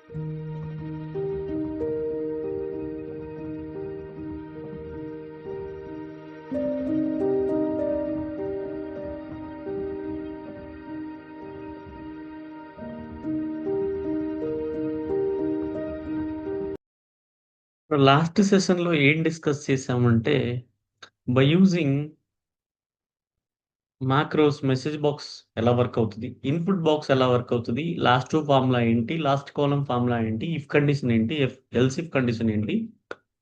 Last సెషన్‌లో ఏం discuss చేశామంటే, by using macros message box ఎలా వర్క్ అవుతది? ఇన్‌పుట్ బాక్స్ ఎలా వర్క్ అవుతది? లాస్ట్ రో ఫార్ములా ఏంటి? లాస్ట్ కాలమ్ ఫార్ములా ఏంటి? ఇఫ్ కండిషన్ ఏంటి? ఎల్స్ ఇఫ్ కండిషన్ ఏంటి?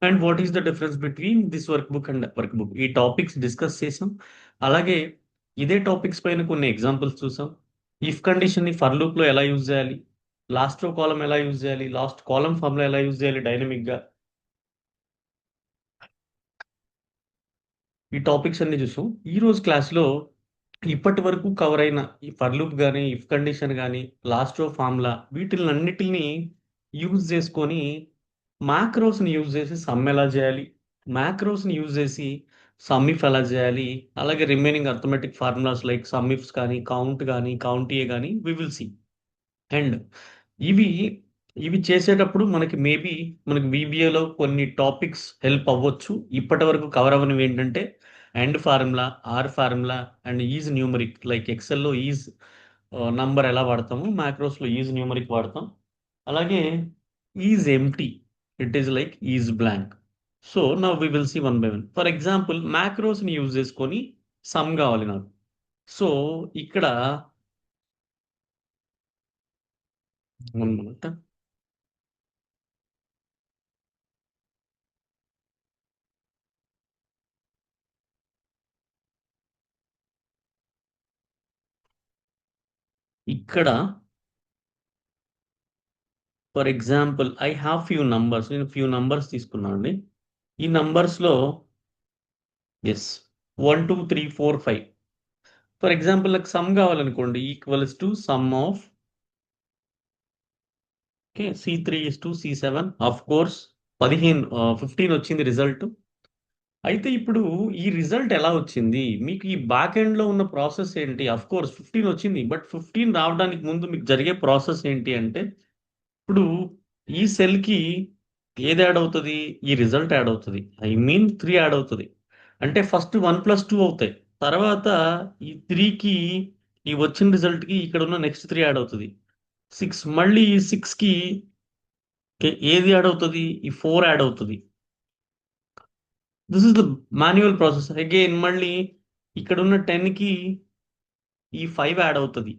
And what is the difference between this work book and work book? ఈ టాపిక్స్ డిస్కస్ చేసాం. అలాగే ఇదే టాపిక్స్ పైన కొన్ని ఎగ్జాంపుల్స్ చూసాం. ఇఫ్ కండిషన్‌ని ఫర్ లూప్‌లో ఎలా యూజ్ చేయాలి? లాస్ట్ రో కాలమ్ ఎలా యూజ్ చేయాలి? లాస్ట్ కాలమ్ ఫార్ములా ఎలా యూజ్ చేయాలి డైనమిక్‌గా? ఈ టాపిక్స్ అన్ని చూసాం. ఈ రోజు క్లాస్‌లో ఇప్పటి వరకు కవర్ అయిన ఈ ఫర్ లూప్ గాని, ఇఫ్ కండిషన్ గాని, లాస్ట్ రో ఫార్ములా వీటిలన్నిటిని యూజ్ చేసుకొని మాక్రోస్‌ని యూజ్ చేసి సమ్ ఎలా చేయాలి? మాక్రోస్‌ని యూజ్ చేసి సమ్ ఇఫ్ ఎలా చేయాలి? అలాగే remaining arithmetic formulas like some ifs కానీ, కౌంట్ ఏ గాని వి విల్ సీ. అండ్ ఇవి ఇవి చేసేటప్పుడు మనకి మేబీ మనకి బీబీఏలో కొన్ని టాపిక్స్ హెల్ప్ అవ్వచ్చు. ఇప్పటి వరకు కవర్ అవ్వనివి ఏంటంటే and formula, or formula and is numeric like ఎక్సెల్‌లో ఈజ్ నంబర్ ఎలా వాడతాము, మాక్రోస్‌లో ఈజ్ న్యూమరిక్ వాడతాం. అలాగే is empty, it is like is blank. So now we will see one by one. For example మాక్రోస్‌ని యూజ్ చేసుకొని సమ్ కావాలి నాకు. సో ఇక్కడ వన్ మినిట్. ఇక్కడ for example I have few numbers. నేను ఫ్యూ నంబర్స్ తీసుకున్నాను అండి. ఈ నంబర్స్‌లో యెస్ 1, 2, 3, 4, 5. ఫర్ ఎగ్జాంపుల్ నాకు సమ్ కావాలనుకోండి equals to sum of okay C3:C7 of course 15 వచ్చింది రిజల్ట్. అయితే ఇప్పుడు ఈ రిజల్ట్ ఎలా వచ్చింది? మీకు ఈ బ్యాక్ ఎండ్‌లో ఉన్న ప్రాసెస్ ఏంటి? ఆఫ్ కోర్స్ 15 వచ్చింది. బట్ 15 రావడానికి ముందు మీకు జరిగే ప్రాసెస్ ఏంటి అంటే ఇప్పుడు ఈ సెల్‌కి ఏది యాడ్ అవుతది? ఈ రిజల్ట్ యాడ్ అవుతది. ఐ మీన్ 3 యాడ్ అవుతది. అంటే ఫస్ట్ 1+2 అవుతాయి. తర్వాత ఈ 3కి ఈ వచ్చిన రిజల్ట్‌కి ఇక్కడున్న నెక్స్ట్ 3 యాడ్ అవుతది. 6 మళ్ళీ ఈ 6కి ఏది యాడ్ అవుతది? ఈ 4 యాడ్ అవుతది. This is the manual process. Again మళ్ళీ ఇక్కడున్న 10కి ఈ 5 యాడ్ అవుతది.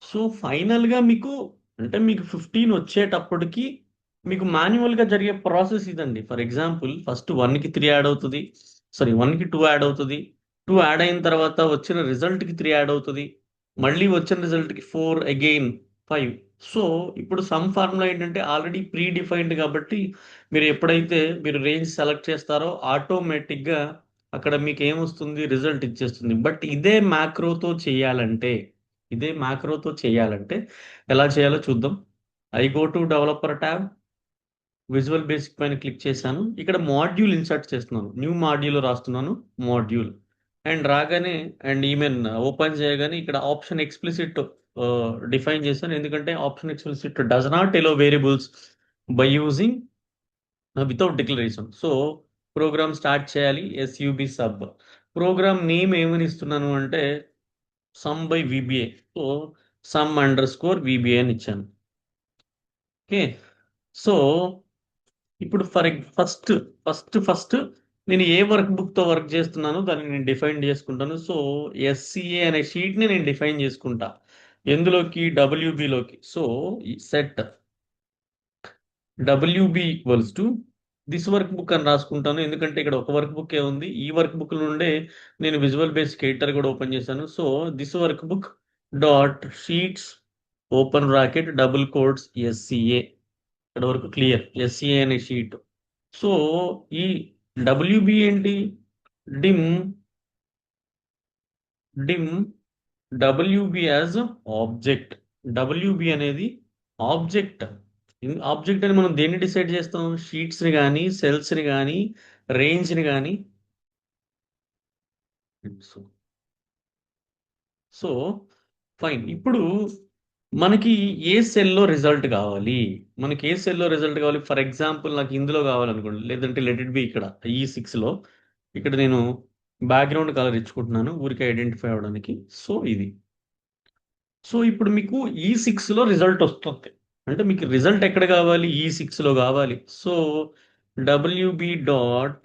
సో ఫైనల్‌గా మీకు అంటే మీకు 15 వచ్చేటప్పటికి మీకు మాన్యువల్‌గా జరిగే ప్రాసెస్ ఇదండి. ఫర్ ఎగ్జాంపుల్ ఫస్ట్ 1కి 3 యాడ్ అవుతది. సారీ 1కి 2 యాడ్ అవుతది. 2 యాడ్ అయిన తర్వాత వచ్చిన రిజల్ట్‌కి 3 యాడ్ అవుతది. మళ్ళీ వచ్చిన రిజల్ట్‌కి 4 అగైన్ 5. సో ఇప్పుడు సమ్ ఫార్ములా ఏంటంటే ఆల్రెడీ ప్రీ డిఫైన్డ్ కాబట్టి మీరు ఎప్పుడైతే మీరు రేంజ్ సెలెక్ట్ చేస్తారో ఆటోమేటిక్‌గా అక్కడ మీకేమొస్తుంది రిజల్ట్ ఇచ్చేస్తుంది. బట్ ఇదే మాక్రోతో చేయాలంటే ఎలా చేయాలో చూద్దాం. I go to developer tab. Visual basic పైన క్లిక్ చేశాను. ఇక్కడ మాడ్యూల్ ఇన్సర్ట్ చేస్తున్నాను. న్యూ మాడ్యూల్ రాస్తున్నాను. మాడ్యూల్ అండ్ రాగానే అండ్ ఈవెన్ ఓపెన్ చేయగానే ఇక్కడ ఆప్షన్ ఎక్స్‌ప్లిసిట్ డిఫైన్ చేశాను. ఎందుకంటే option explicit does not allow variables by using without declaration. So program start చేయాలి. S U B sub. ప్రోగ్రామ్ నేమ్ ఏమని ఇస్తున్నాను అంటే sum by VBA. So sum underscore VBA అని ఇచ్చాను. ఓకే. సో ఇప్పుడు ఫస్ట్ నేను ఏ వర్క్ బుక్ తో వర్క్ చేస్తున్నానో దాన్ని నేను డిఫైన్ చేసుకుంటాను. సో ఎస్సిఏ అనే షీట్ ని నేను డిఫైన్ చేసుకుంటా. ఎందులోకి డబ్ల్యూబిలోకి. So set WB equals to this workbook అని రాసుకుంటాను. ఎందుకంటే ఇక్కడ ఒక వర్క్ బుక్ ఏ ఉంది. ఈ వర్క్ బుక్ నుండే నేను విజువల్ బేసిక్ ఎడిటర్ కూడా ఓపెన్ చేశాను. So this workbook dot sheets open bracket double quotes SCA. ఇక్కడ వరకు క్లియర్. ఎస్సిఏ అనే షీట్. సో ఈ డబ్ల్యూబి ఏంటి? Dim dim WB as object. WB అనేది ఆబ్జెక్ట్. ఆబ్జెక్ట్ అని మనం దేన్ని డిసైడ్ చేస్తాం? షీట్స్ ని కానీ సెల్స్ ని కానీ రేంజ్ ని కానీ. So fine. ఇప్పుడు మనకి ఏ సెల్లో రిజల్ట్ కావాలి? మనకి ఏ సెల్లో రిజల్ట్ కావాలి? ఫర్ ఎగ్జాంపుల్ నాకు ఇందులో కావాలనుకోండి. లేదంటే లెట్ ఇట్ బి ఇక్కడ E6లో ఇక్కడ నేను బ్యాక్గ్రౌండ్ కలర్ ఇచ్చుకుంటున్నాను ఊరికే ఐడెంటిఫై అవ్వడానికి. సో ఇది. సో ఇప్పుడు మీకు E6లో రిజల్ట్ వస్తుంది. అంటే మీకు రిజల్ట్ ఎక్కడ కావాలి? E6లో కావాలి. So WB dot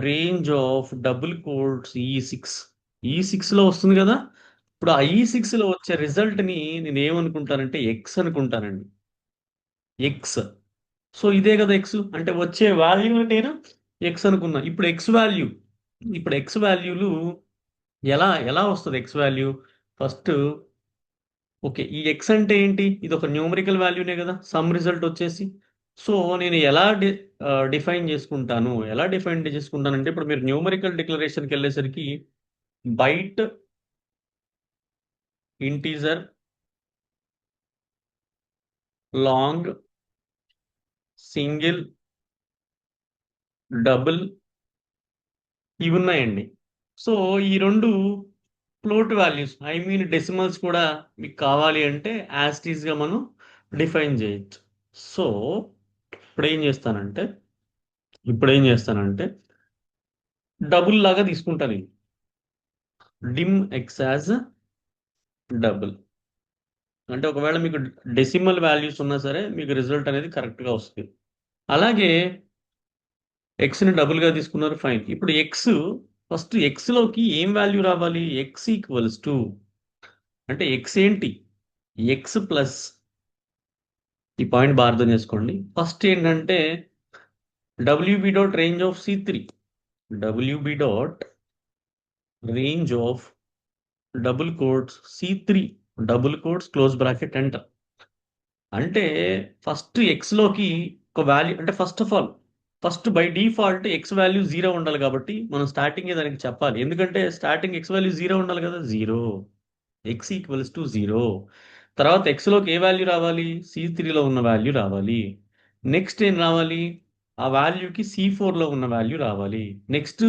range of double quotes E సిక్స్లో వస్తుంది కదా. ఇప్పుడు ఆ E6లో వచ్చే రిజల్ట్ని నేను ఏమనుకుంటానంటే ఎక్స్ అనుకుంటానండి. ఎక్స్. సో ఇదే కదా ఎక్స్ అంటే వచ్చే వాల్యూ నేను ఎక్స్ అనుకున్నా. ఇప్పుడు ఎక్స్ వాల్యూలు ఎలా ఎలా వస్తుంది ఎక్స్ వాల్యూ? First okay. ఈ ఎక్స్ అంటే ఏంటి? ఇది ఒక న్యూమరికల్ వాల్యూనే కదా సమ్ రిజల్ట్ వచ్చేసి. సో నేను ఎలా డిఫైన్ చేసుకుంటాను? ఎలా డిఫైన్ చేసుకుంటానంటే ఇప్పుడు మీరు న్యూమరికల్ డిక్లరేషన్కి వెళ్ళేసరికి byte, integer, long, single, double ఇవి ఉన్నాయండి. సో ఈ రెండు float values I mean decimals కూడా మీకు కావాలి అంటే గా మనం డిఫైన్ చేయొచ్చు. సో ఇప్పుడు ఏం చేస్తానంటే ఇప్పుడు ఏం చేస్తానంటే డబుల్ లాగా తీసుకుంటాను నేను. డిమ్ ఎక్స్ యాజ్ డబుల్ అంటే ఒకవేళ మీకు డెసిమల్ వాల్యూస్ ఉన్నా సరే మీకు రిజల్ట్ అనేది కరెక్ట్గా వస్తుంది. అలాగే ఎక్స్ని డబుల్గా తీసుకున్నారు ఫైన్. ఇప్పుడు ఫస్ట్ ఎక్స్లోకి ఏం వాల్యూ రావాలి? ఎక్స్ ఈక్వల్స్ టు అంటే ఎక్స్ ఏంటి? ఎక్స్ ప్లస్ ఈ పాయింట్ బాగా అర్థం చేసుకోండి. ఫస్ట్ ఏంటంటే WB dot range of C3 WB dot range of double quotes C3 double quotes close bracket enter. అంటే ఫస్ట్ ఎక్స్లోకి ఒక వాల్యూ అంటే first by default X value zero ఉండాలి కాబట్టి మనం స్టార్టింగ్ దానికి చెప్పాలి. ఎందుకంటే స్టార్టింగ్ ఎక్స్ వాల్యూ జీరో ఉండాలి కదా. Zero X equals to zero. తర్వాత ఎక్స్లోకి ఏ వాల్యూ రావాలి? C3లో ఉన్న వాల్యూ రావాలి. నెక్స్ట్ ఏం రావాలి? ఆ వాల్యూకి C4లో ఉన్న వాల్యూ రావాలి. నెక్స్ట్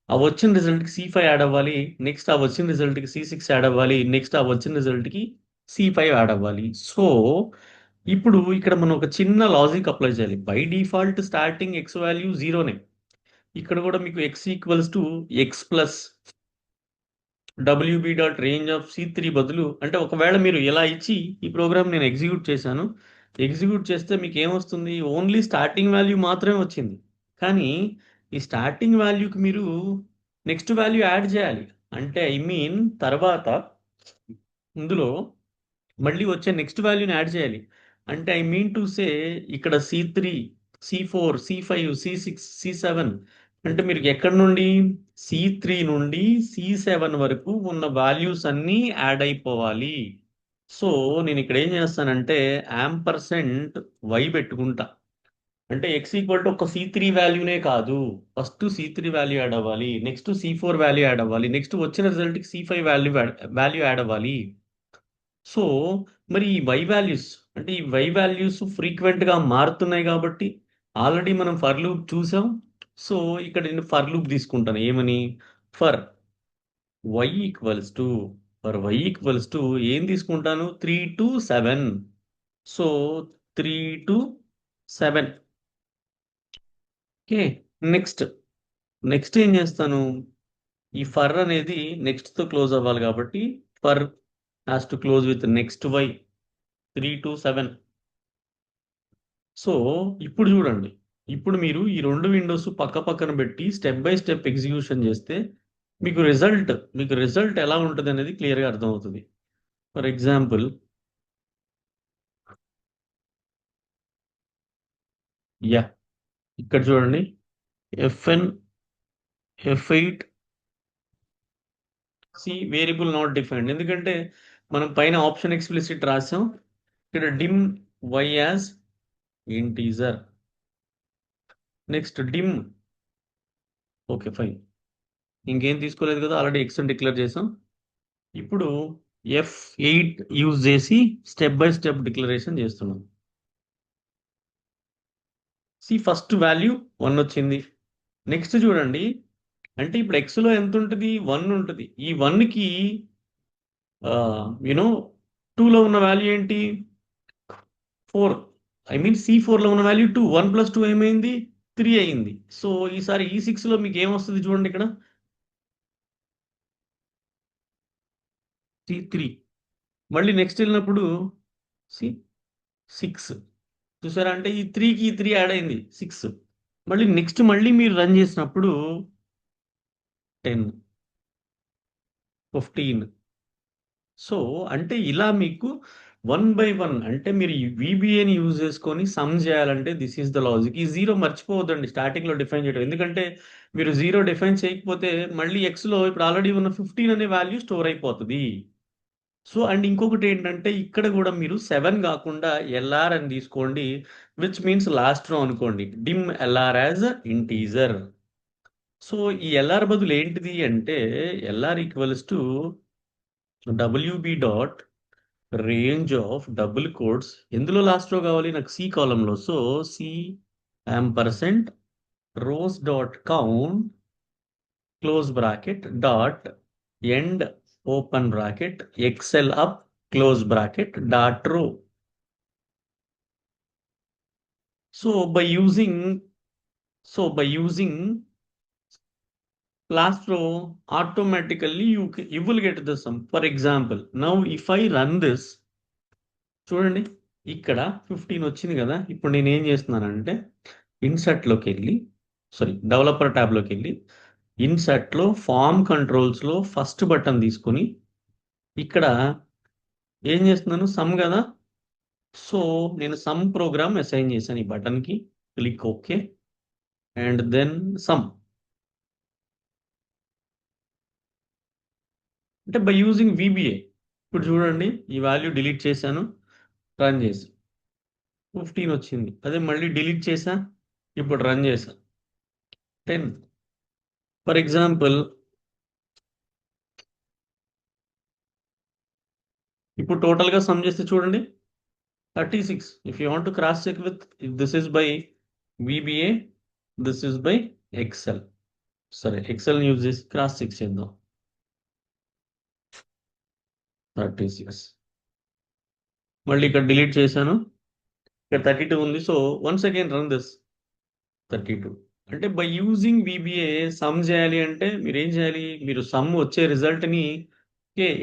ఆ వచ్చిన రిజల్ట్కి C5 యాడ్ అవ్వాలి. నెక్స్ట్ ఆ వచ్చిన రిజల్ట్కి C6 యాడ్ అవ్వాలి. నెక్స్ట్ ఆ వచ్చిన రిజల్ట్కి C5 యాడ్ అవ్వాలి. సో ఇప్పుడు ఇక్కడ మనం ఒక చిన్న లాజిక్ అప్లై చేయాలి. By default starting X value జీరోనే. ఇక్కడ కూడా మీకు X equals to X plus WB dot range of C3 బదులు అంటే ఒకవేళ మీరు ఇలా ఇచ్చి ఈ ప్రోగ్రామ్ నేను ఎగ్జిక్యూట్ చేశాను. ఎగ్జిక్యూట్ చేస్తే మీకు ఏమొస్తుంది? ఓన్లీ స్టార్టింగ్ వాల్యూ మాత్రమే వచ్చింది. కానీ ఈ స్టార్టింగ్ వాల్యూకి మీరు నెక్స్ట్ వాల్యూ యాడ్ చేయాలి. అంటే ఐ మీన్ తర్వాత ఇందులో మళ్ళీ వచ్చే నెక్స్ట్ వాల్యూని యాడ్ చేయాలి. అంటే ఐ మీన్ టు సే ఇక్కడ C3, C4, C5, C6, C7 అంటే మీరు ఎక్కడి నుండి C3 నుండి C7 వరకు ఉన్న వాల్యూస్ అన్నీ యాడ్ అయిపోవాలి. సో నేను ఇక్కడ ఏం చేస్తానంటే యాంపర్సెంట్ వై పెట్టుకుంటా. అంటే ఎక్స్ ఈక్వల్ టు ఒక C3 వాల్యూనే కాదు. ఫస్ట్ C3 వాల్యూ యాడ్ అవ్వాలి. నెక్స్ట్ C4 వాల్యూ యాడ్ అవ్వాలి. నెక్స్ట్ వచ్చిన రిజల్ట్కి C5 వాల్యూ యాడ్ అవ్వాలి. సో మరి ఈ వై వాల్యూస్ అంటే ఈ వై వాల్యూస్ ఫ్రీక్వెంట్గా మారుతున్నాయి కాబట్టి ఆల్రెడీ మనం ఫర్ లూప్ చూసాం. సో ఇక్కడ నేను ఫర్ లూప్ తీసుకుంటాను. ఏమని? ఫర్ వై ఈక్వల్స్ టు ఏం తీసుకుంటాను? 3 to 7. So 3 to 7. Okay. Next next ఏం చేస్తాను? ఈ ఫర్ అనేది నెక్స్ట్తో క్లోజ్ అవ్వాలి కాబట్టి for has to close with next Y 3 to 7. So ఇప్పుడు చూడండి. ఇప్పుడు మీరు ఈ రెండు విండోస్ పక్క పక్కన పెట్టి స్టెప్ బై స్టెప్ ఎగ్జిక్యూషన్ చేస్తే మీకు రిజల్ట్ ఎలా ఉంటుంది అనేది క్లియర్గా అర్థమవుతుంది. ఫర్ ఎగ్జాంపుల్ యా ఇక్కడ చూడండి. FN F8 variable not defined ఎందుకంటే మనం పైన ఆప్షన్ ఎక్స్ప్లిసిట్ రాసాం. ఇక్కడ dim Y as integer. Next dim okay fine. ఇంకేం తీసుకోలేదు కదా ఆల్రెడీ ఎక్స్ డిక్లేర్ చేసాం. ఇప్పుడు F8 యూజ్ చేసి స్టెప్ బై స్టెప్ డిక్లరేషన్ చేస్తున్నాం. ఫస్ట్ వాల్యూ 1 వచ్చింది. నెక్స్ట్ చూడండి. అంటే ఇప్పుడు ఎక్స్లో ఎంత ఉంటుంది? 1 ఉంటుంది. ఈ 1కి యూనో 2లో ఉన్న వాల్యూ ఏంటి? 4. ఐ మీన్ C4లో ఉన్న వాల్యూ 2. 1 ప్లస్ 2 ఏమైంది? 3 అయింది. సో ఈసారి E6లో మీకు ఏమొస్తుంది చూడండి ఇక్కడ. C3. మళ్ళీ నెక్స్ట్ వెళ్ళినప్పుడు C6. చూసారా? అంటే ఈ 3కి ఈ 3 యాడ్ అయింది 6. మళ్ళీ నెక్స్ట్ మళ్ళీ మీరు రన్ చేసినప్పుడు 10, 15. సో అంటే ఇలా మీకు వన్ బై వన్ అంటే మీరు ఈ VBAని యూజ్ చేసుకొని సమ్ చేయాలంటే దిస్ ఈస్ ద లాజిక్. ఈ జీరో మర్చిపోవద్దండి స్టార్టింగ్లో డిఫైన్ చేయడం. ఎందుకంటే మీరు జీరో డిఫైన్ చేయకపోతే మళ్ళీ ఎక్స్లో ఇప్పుడు ఆల్రెడీ ఉన్న 15 అనే వాల్యూ స్టోర్ అయిపోతుంది. సో అండ్ ఇంకొకటి ఏంటంటే ఇక్కడ కూడా మీరు 7 కాకుండా LR అని తీసుకోండి, విచ్ మీన్స్ లాస్ట్ రో అనుకోండి. Dim LR as integer. So ఈ LR బదులు ఏంటిది అంటే LR equals to WB dot range of double codes. ఎందులో లాస్ట్ రో కావాలి నాకు? C కాలంలో. So C ampersand rows dot count close bracket dot end open bracket excel up close bracket dot row. So by using last row, automatically you will get the sum. For example, now if I run this, చూడండి ఇక్కడ 15 వచ్చింది కదా. ఇప్పుడు నేను ఏం చేస్తున్నానంటే ఇన్సర్ట్లోకి వెళ్ళి developer ట్యాబ్లోకి వెళ్ళి ఇన్సర్ట్లో ఫార్మ్ కంట్రోల్స్లో ఫస్ట్ బటన్ తీసుకొని ఇక్కడ ఏం చేస్తున్నాను? సమ్ కదా. సో నేను సమ్ ప్రోగ్రామ్ అసైన్ చేశాను ఈ బటన్కి. Click okay and then sum. అంటే బై యూజింగ్ VBA. ఇప్పుడు చూడండి ఈ వాల్యూ డిలీట్ చేశాను, రన్ చేసి 15 వచ్చింది. అదే మళ్ళీ డిలీట్ చేసా, ఇప్పుడు రన్ చేసా 10. ఫర్ ఎగ్జాంపుల్ ఇప్పుడు టోటల్గా సమ్ చేస్తే చూడండి 36. If you want to cross check with this is by VBA, this is by excel. సరే ఎక్సెల్ యూజ్ చేసి క్రాస్ చెక్ చేద్దాం. 36 మళ్ళీ ఇక్కడ డిలీట్ చేశాను, ఇక్కడ 32 ఉంది. So once again run this 32. అంటే బై యూజింగ్ VBA సమ్ చేయాలి అంటే మీరు ఏం చేయాలి? మీరు సమ్ వచ్చే రిజల్ట్ని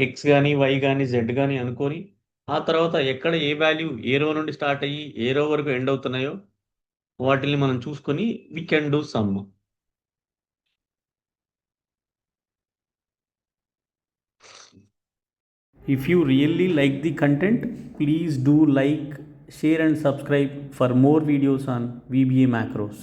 ఎక్స్ కానీ వై కానీ జెడ్ కానీ అనుకొని ఆ తర్వాత ఎక్కడ ఏ వాల్యూ ఏ రో నుండి స్టార్ట్ అయ్యి ఏ రో వరకు ఎండ్ అవుతున్నాయో వాటిని మనం చూసుకొని we can do some. If you really like the content, please do like, share and subscribe for more videos on VBA macros.